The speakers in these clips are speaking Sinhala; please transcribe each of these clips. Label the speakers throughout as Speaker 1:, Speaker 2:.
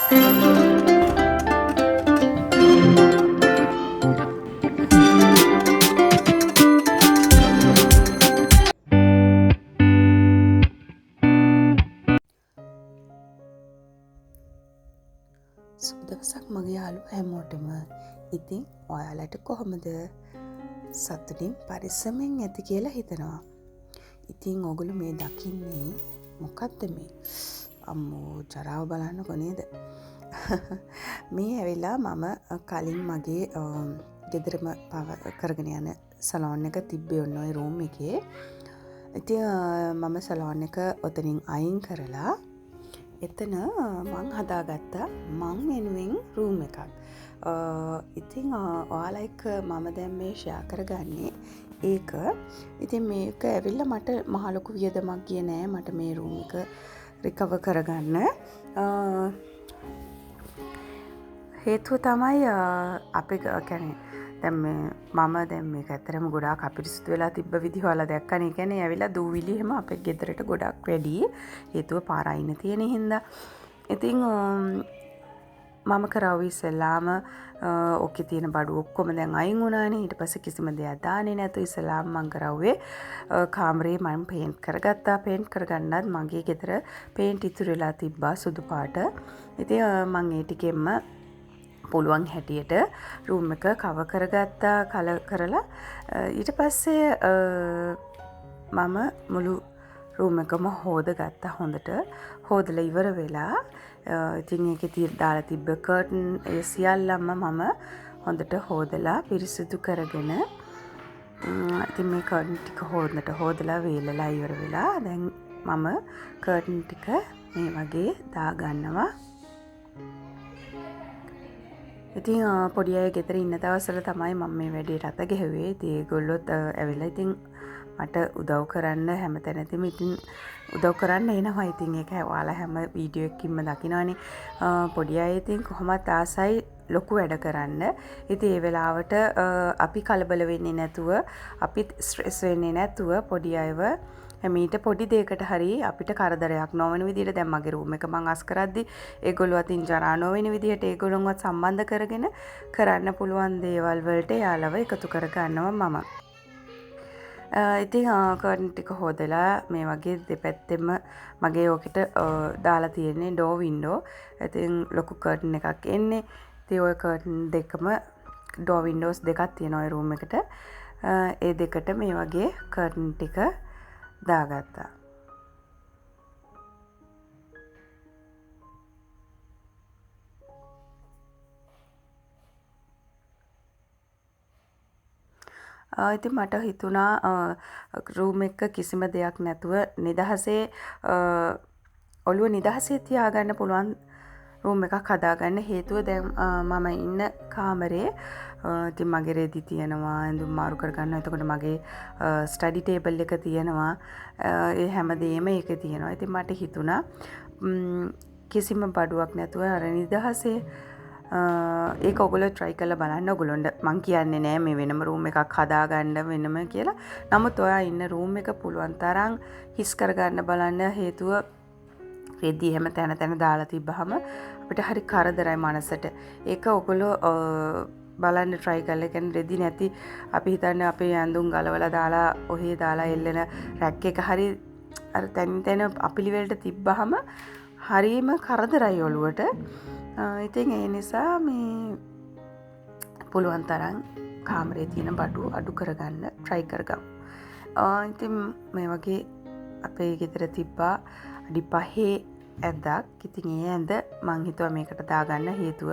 Speaker 1: සුබ දවසක් මගේ යාළුවෝ හැමෝටම. ඉතින් ඔයාලට කොහොමද? සතුටින් පරිස්සමෙන් ඇති කියලා හිතනවා. ඉතින් ඕගොල්ලෝ මේ දකින්නේ මොකක්ද මේ? අම්මෝ ජරාව බලන්නකො නේද? මේ ඇවිල්ලා මම කලින් මගේ ගෙදරම කරගෙන යන සලෝන් එක තිබ්බේ ඔන්න ඔය රූම් එකේ. ඉතින් මම සලෝන් එක ඔතනින් අයින් කරලා එතන මං හදාගත්තා මං වෙනුවෙන් රූම් එකක්. ඉතින් ඔයාලා එක්ක මම දැන් මේ ෂෙයා කරගන්නේ ඒක. ඉතින් මේක ඇවිල්ලා මට මහ ලොකු වියදමක් ගියේ නෑ මට මේ රූම් එක රිකවර් කරගන්න. හේතුව තමයි අපි කියන්නේ දැන් මම දැන් මේක ඇත්තටම ගොඩාක් අපිරිසිදු වෙලා තිබ්බ විදිහ ඔයාලා දැක්කනේ. ඒ කියන්නේ ඇවිල්ලා දූවිලි එහෙම අපේ ගෙදරට ගොඩක් වැඩි. හේතුව පාර අයින තියෙන හින්දා. ඉතින් මම කරාවි ඉස්සෙල්ලාම ඕකේ තියෙන බඩු ඔක්කොම දැන් අයින් වුණානේ. ඊට පස්සේ කිසිම දෙයක් දාන්නේ නැතු ඉස්සෙල්ලාම මම කරාවේ කාමරේ මම පේන්ට් කරගත්තා. පේන්ට් කරගන්නත් මගේ ගෙදර පේන්ට් ඉතුරු වෙලා තිබ්බා සුදු පාට. ඉතින් මම ඒ ටිකෙන්ම පුළුවන් හැටියට රූම් එක කවර් කරගත්තා කලර් කරලා. ඊට පස්සේ මම මුළු රූම් එකම හොදගත්තා හොඳට. හොදලා ඉවර වෙලා ඉතින් ඒකේ දාලා තිබ්බ කර්ටන් ඒ සියල්ලම මම හොඳට හොදලා පිරිසිදු කරගෙන ඉතින් මේ කර්ටන් ටික හොදලා වේලලා ඉවර වෙලා දැන් මම කර්ටන් ටික මේ වගේ දාගන්නවා. ඉතින් පොඩි අය ගෙදර ඉන්න දවස්වල තමයි මම මේ වැඩේට අත ගැහුවේ. ඉතින් ඒගොල්ලොත් ඇවිල්ලා ඉතින් මට උදව් කරන්න හැමතැනදීම ඉතින් උදව් කරන්න එනවා. ඉතින් ඒක ඔයාලා හැම වීඩියෝ එකකින්ම දකිනවනේ. පොඩි අය ඉතින් කොහොමත් ආසයි ලොකු වැඩ කරන්න. ඉතින් ඒ වෙලාවට අපි කලබල වෙන්නේ නැතුව, අපි ස්ට්‍රෙස් වෙන්නේ නැතුව පොඩි අයව මීට පොඩි දෙයකට හරි අපිට කරදරයක් නොවන විදිහට දැන් මගේ රූම් එක මං අස් කරද්දි ඒගොල්ලෝ අතින් ජරා නොවන විදිහට ඒගොල්ලොන්වත් සම්බන්ධ කරගෙන කරන්න පුළුවන් දේවල් වලට යාළුව එකතු කර ගන්නවා මම. ඉතින් කර්ටන් ටික හොදලා මේ වගේ දෙපැත්තෙම මගේ ඕකට දාලා තියෙන්නේ ඩෝ වින්ඩෝ. ඉතින් ලොකු කර්ටන් එකක් එන්නේ. ඉතින් ওই කර්ටන් දෙකම ඩෝ වින්ඩෝස් දෙකක් තියෙනවා ඒ රූම් එකට. ඒ දෙකට මේ වගේ කර්ටන් ටික දාගත්තා. ඉතින් මට හිතුණා රූම් එක කිසිම දෙයක් නැතුව නිදහසේ ඔළුව නිදහසේ තියාගන්න පුළුවන් රූම් එකක් හදාගන්න. හේතුව දැන් මම ඉන්න කාමරේ ඉතින් මගේ රෙදි තියෙනවා, ඇඳුම් මාරු කරගන්නවා. එතකොට මගේ ස්ටඩි ටේබල් එක තියෙනවා. ඒ හැමදේම ඒකේ තියෙනවා. ඉතින් මට හිතුණා කිසිම බඩුවක් නැතුව අර නිදහසේ ඒක ඔයගොල්ලෝ try කරලා බලන්න. ඔයගොල්ලොන්ට මං කියන්නේ නෑ මේ වෙනම රූම් එකක් හදාගන්න වෙනම කියලා. නමුත් ඔයා ඉන්න රූම් එක පුළුවන් තරම් හිස් කරගන්න බලන්න. හේතුව රෙදි හැම තැන දාලා තිබ්බහම අපිට හරි කරදරයි මනසට. ඒක ඔයගොල්ලෝ බලන්න try කරලා කියන්නේ රෙදි නැති අපි හිතන්නේ අපේ ඇඳුම් ගලවලා දාලා ඔහේ දාලා එල්ලෙන රැක් එක හරි අර තැන් අපිලිවෙලට තිබ්බහම හරිම කරදරයි ඔළුවට. ඉතින් ඒ නිසා මේ පුළුවන් තරම් කාමරේ තියෙන බඩු අඩු කරගන්න try කරගමු. ඉතින් මේ වගේ අපේ ගෙදර තිබ්බා අඩි 5 ඇඳක්. ඉතින් ඒ ඇඳ මං හිතුවා මේකට දාගන්න. හේතුව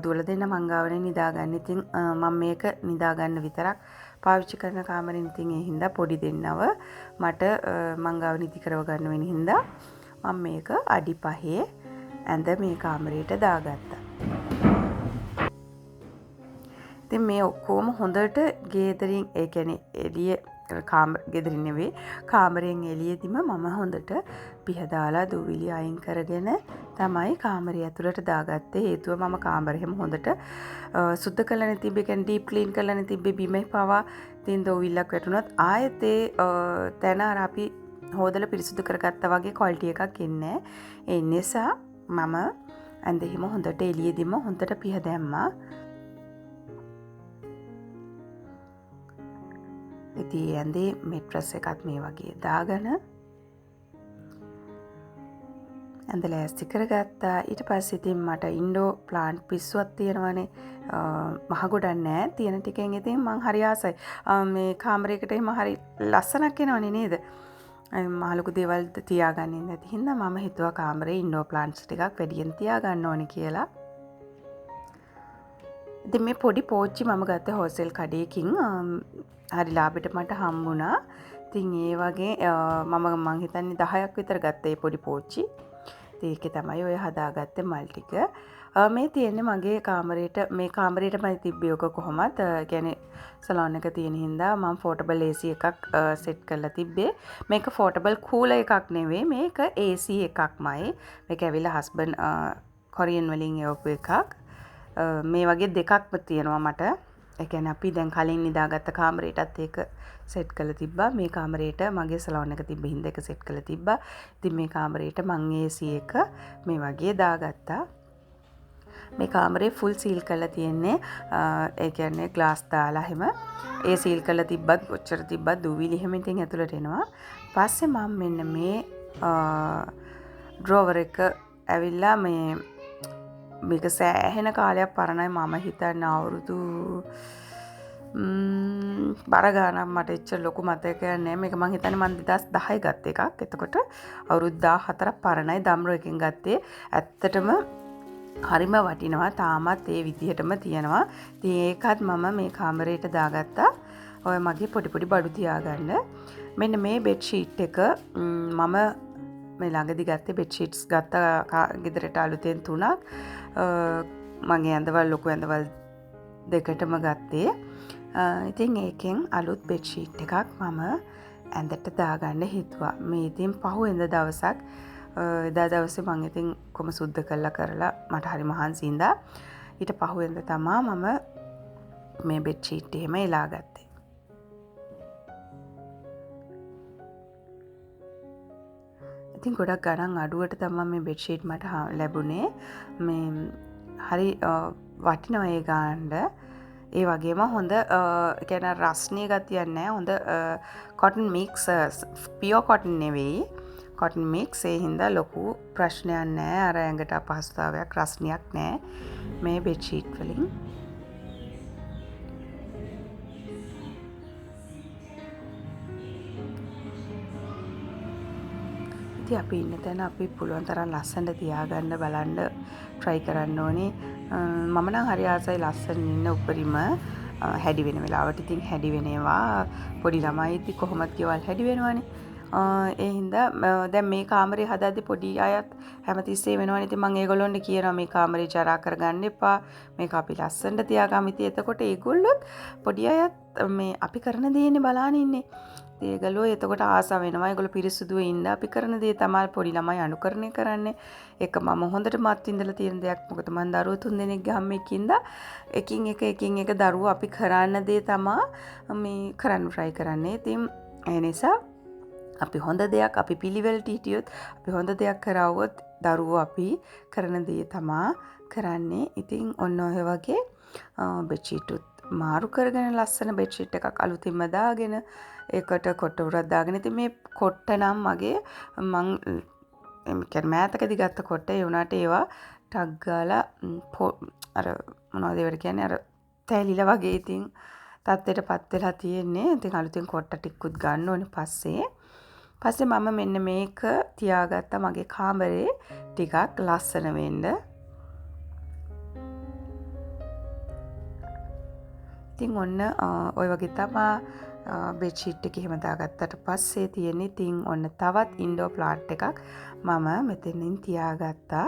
Speaker 1: දුවල දෙන්න මං ගාවනේ නිදාගන්න. ඉතින් මම මේක නිදාගන්න විතරක් පාවිච්චි කරන කාමරෙන්. ඉතින් ඒ හින්දා පොඩි දෙන්නව මට මං ගාව නිදි කරව ගන්න වෙන හින්දා මම මේක අඩි 5 ඇඳ මේ කාමරේට දාගත්තා. ඉතින් මේ ඔක්කොම හොඳට ගෙදරින් ඒ කියන්නේ එළිය ගෙදරින් නෙවෙයි කාමරයෙන් එළියෙදිම මම හොඳට පිහදාලා දූවිලි අයින් කරගෙන තමයි කාමරය ඇතුළට දාගත්තේ. හේතුව මම කාමරෙම හොඳට සුද්ධ කරලා තිබ්බේ. කියන්නේ ඩීප් ක්ලීන් කරලා තිබ්බේ. බිමේ පවා තින් දූවිල්ලක් වැටුණොත් ආයෙත් ඒ තැන අර අපි හොදලා පිරිසිදු කරගත්තා වගේ ක්වොලිටි එකක් එන්නේ. ඒ නිසා මම ඇඳ හිම හොඳට එළියෙදිම හොඳට පිහ දැම්මා. ඉතින් ඇඳේ මෙට්‍රස් එකත් මේ වගේ දාගෙන ඇඳ ලෑස්ති කරගත්තා. ඊට පස්සේ ඉතින් මට ඉන්ඩෝ ප්ලාන්ට් පිස්සුවක් තියෙනවනේ. මහ ගොඩක් නෑ. තියෙන ටිකෙන් ඉතින් මං හරි ආසයි. මේ කාමරයකට එහෙම හරි ලස්සනක් එනවනේ නේද? මහ ලොකු දේවල් තියාගන්නේ නැති හින්දා මම හිතුවා කාමරේ ඉන්ඩෝ ප්ලාන්ට්ස් ටිකක් වැඩියෙන් තියාගන්න ඕනේ කියලා. ඉතින් මේ පොඩි පෝච්චි මම ගත්තේ හෝල්සේල් කඩේකින්. හරි ලාභෙට මට හම්බුණා. ඉතින් ඒ වගේ මං හිතන්නේ 10ක් විතර ගත්තා මේ පොඩි පෝච්චි. ඒකේ තමයි ඔය හදාගත්තේ මල් ටික. මේ තියෙන්නේ මගේ කාමරේට. මේ කාමරේටමයි තිබ්බේ ඔක කොහොමත්. කියන්නේ සලෝන් එක තියෙන හින්දා මම පෝටබල් AC එකක් සෙට් කරලා තිබ්බේ. මේක පෝටබල් කූලර් එකක් නෙවෙයි. මේක AC එකක්මයි. මේක ඇවිල්ලා හස්බන්ඩ් කොරියන් වලින් එවපු එකක්. මේ වගේ දෙකක්ම තියෙනවා මට. ඒ කියන්නේ අපි දැන් කලින් නිදාගත්ත කාමරේටත් ඒක සෙට් කරලා තිබ්බා. මේ කාමරේට මගේ සලෝන් එක තිබ්බ හින්දා ඒක සෙට් කරලා තිබ්බා. ඉතින් මේ කාමරේට මං AC එක මේ වගේ දාගත්තා. මේ කාමරේ ෆුල් සීල් කරලා තියෙන්නේ. ඒ කියන්නේ ග්ලාස් දාලා එහෙම ඒ සීල් කරලා තිබ්බත් ඔච්චර තිබ්බත් දූවිලි එහෙම ඉතින් ඇතුළට එනවා. පස්සේ මම මෙන්න මේ ඩ්‍රෝවර් එක ඇවිල්ලා මේක සෑහෙන කාලයක් පරණයි. මම හිතන්නේ අවුරුදු බර ගානක් මට එච්චර ලොකු මතකයක් නෑ. මේක මං හිතන්නේ මං 2010 ගත්ත එකක්. එතකොට අවුරුදු 14ක් පරණයි. දම්රෝ එකෙන් ගත්තේ. ඇත්තටම හරිම වටිනවා. තාමත් ඒ විදිහටම තියෙනවා. ඉතින් ඒකත් මම මේ කාමරේට දාගත්තා. ඔය මගේ පොඩි පොඩි බඩු තියාගන්න. මෙන්න මේ බෙඩ් ෂීට් එක මම මේ ළඟදි ගත්තේ බෙඩ් ෂීට්ස් ගත්තා ගෙදරට අලුතෙන් 3ක්. මගේ ඇඳවල් ලොකු ඇඳවල් දෙකටම ගත්තේ. ඉතින් ඒකෙන් අලුත් බෙඩ් ෂීට් එකක් මම ඇඳට දාගන්න හිතුවා. මේ ඉතින් පහුවෙන්ද දවසක් එදා දවසේ මම ඉතින් කොම සුද්ධ කරලා මට හරි මහන්සි ඉඳා. ඊට පහුවෙන්ද තමා මම මේ බෙඩ් ෂීට් එහෙම එලා ගත්තේ. ඉතින් ගොඩක් ගණන් අඩුවට තමයි මේ බෙඩ් ෂීට් මට ලැබුණේ. මේ හරි වටිනවා ඒ ගානට. ඒ වගේම හොඳ කියන්නේ රස්නේ ගතියක් නැහැ. හොඳ කොටන් මික්ස් පියෝ කොටන් නෙවෙයි. කොටන් මික්ස් ඒ හින්දා ලොකු ප්‍රශ්නයක් නැහැ. අර ඇඟට අපහසුතාවයක් රස්නියක් නැහැ මේ බෙඩ් ෂීට් වලින්. ඉතින් අපි ඉන්න තැන අපි පුළුවන් තරම් ලස්සනට තියාගන්න බලන්න try කරන්න ඕනේ. මම නම් හරි ආසයි ලස්සන ඉන්න උඩරිම හැඩි වෙන වෙලාවට. ඉතින් හැඩි වෙනවා. පොඩි ළමයි ඉතින් කොහොමද කියවල් හැඩි වෙනවනේ. ඒ හින්දා දැන් මේ කාමරේ හදාද්දි පොඩි අයත් හැමතිස්සේ වෙනවනේ. ඉතින් මම ඒගොල්ලොන්ට කියනවා මේ කාමරේ ජරා කරගන්න එපා. මේක අපි ලස්සනට තියාගමු. ඉතින් එතකොට ඒගොල්ලොත් පොඩි අයත් මේ අපි කරන දේනේ බලාගෙන ඉන්නේ. ඒගොල්ලෝ එතකොට ආසාව වෙනවා. ඒගොල්ලෝ පිරිසුදුව ඉන්න අපි කරන දේ තමයි පොඩි ළමයි අනුකරණය කරන්නේ. ඒක මම හොඳට මත් විඳලා තියෙන දෙයක්. මොකද මම දරුවෝ 3 දෙනෙක්ගේ අම්මෙක්ින්ද එකින් එක දරුවෝ අපි කරන්න දේ තමයි මේ කරන්න try කරන්නේ. ඉතින් ඒ නිසා අපි හොඳ දෙයක් අපි පිළිවෙලට හිටියොත් අපි හොඳ දෙයක් කරවුවොත් දරුවෝ අපි කරන දේ තමයි කරන්නේ. ඉතින් ඔන්න ඔය වගේ බෙඩ් ෂීට් මාරු කරගෙන ලස්සන බෙඩ් ෂීට් එකක් අලුතින්ම දාගෙන ඒකට කොට්ටුරක් දාගෙන. ඉතින් මේ කොට්ට නම් මගේ මං කියන්නේ මෑතකදී ගත්ත කොට්ට. ඒ වුණාට ඒවා ටග් ගාලා අර මොනවද ඒවට කියන්නේ අර තැලිලා වගේ ඉතින් තත්ත්වයටපත් වෙලා තියෙන්නේ. ඉතින් අලුතින් කොට්ට ටිකකුත් ගන්න ඕනේ පස්සේ මම මෙන්න මේක තියාගත්තා මගේ කාමරේ ටිකක් ලස්සන වෙන්න. ඉතින් ඔන්න ඔය වගේ තමයි බෙඩ් ෂීට් එක එහෙම දාගත්තට පස්සේ තියෙන ඉතින් ඔන්න තවත් ඉන්ඩෝ ප්ලාන්ට් එකක් මම මෙතනින් තියාගත්තා.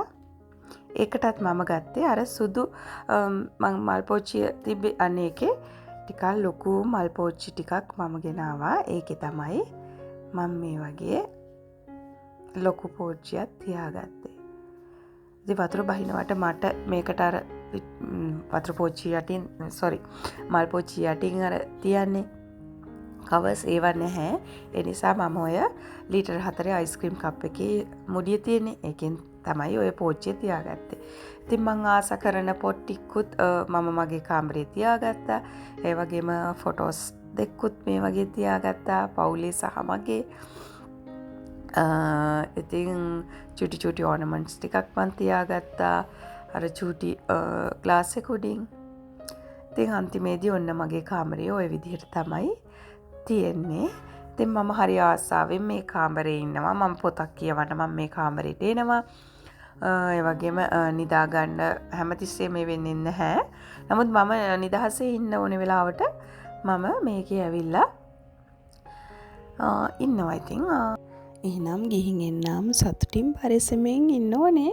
Speaker 1: ඒකටත් මම ගත්තේ අර සුදු මල් පෝච්චිය තිබ්බේ අනේකේ ටිකක් ලොකු මල් පෝච්චි ටිකක් මම ගෙනාවා. ඒකේ තමයි මම මේ වගේ ලොකු පෝච්චියක් තියාගත්තේ. ඉතින් වතුර බහිනවට මට මේකට අර වතුර පෝච්චිය යටින් මල් පෝච්චිය යටින් අර තියන්නේ කවර්ස් ඒවා නැහැ. ඒ නිසා මම ඔය ලීටර් 4 අයිස්ක්‍රීම් කප් එකේ මුඩිය තියෙන්නේ. ඒකෙන් තමයි ඔය පෝච්චිය තියාගත්තේ. ඉතින් මං ආස කරන පොත් ටිකුත් මම මගේ කාමරේ තියාගත්තා. ඒ වගේම ෆොටෝස් දෙකකුත් මේ වගේ තියාගත්තා පවුලේ සහ මගේ. ඉතින් චුටි ඕනමන්ට්ස් ටිකක් මං තියාගත්තා අර චූටි ග්ලාස් එක උඩින්. ඉතින් අන්තිමේදී ඔන්න මගේ කාමරේ ඔය විදිහට තමයි තියෙන්නේ. ඉතින් මම හරි ආසාවෙන් මේ කාමරේ ඉන්නවා. මම පොතක් කියවන්න මම මේ කාමරේට එනවා. ඒ වගේම නිදාගන්න හැමතිස්සෙම මේ වෙන්නේ නැහැ. නමුත් මම නිදහසේ ඉන්න ඕනේ වෙලාවට මම මේකේ ඇවිල්ලා ඉන්නවා. ඉතින් එහෙනම් ගිහින් එන්නම් සතුටින් පරිස්සමෙන් ඉන්න ඕනේ.